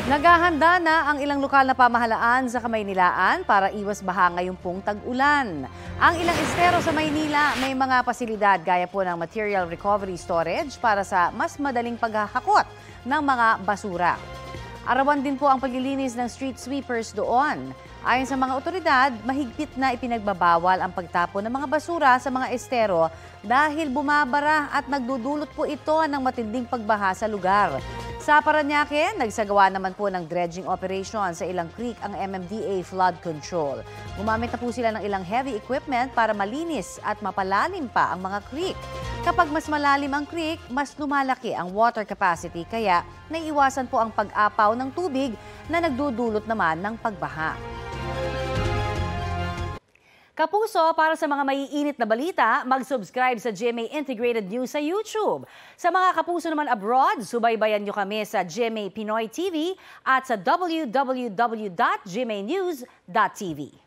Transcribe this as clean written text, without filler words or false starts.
Naghahanda na ang ilang lokal na pamahalaan sa Kamaynilaan para iwas baha ngayong pong tag-ulan. Ang ilang estero sa Maynila may mga pasilidad gaya po ng material recovery storage para sa mas madaling paghahakot ng mga basura. Arawan din po ang paglilinis ng street sweepers doon. Ayon sa mga otoridad, mahigpit na ipinagbabawal ang pagtapon ng mga basura sa mga estero dahil bumabara at nagdudulot po ito ng matinding pagbaha sa lugar. Sa Parañaque, nagsagawa naman po ng dredging operation sa ilang creek ang MMDA Flood Control. Gumamit na po sila ng ilang heavy equipment para malinis at mapalalim pa ang mga creek. Kapag mas malalim ang creek, mas lumalaki ang water capacity kaya naiiwasan po ang pag-apaw ng tubig na nagdudulot naman ng pagbaha. Kapuso, para sa mga maiinit na balita, mag-subscribe sa GMA Integrated News sa YouTube. Sa mga kapuso naman abroad, subaybayan nyo kami sa GMA Pinoy TV at sa www.gmanews.tv.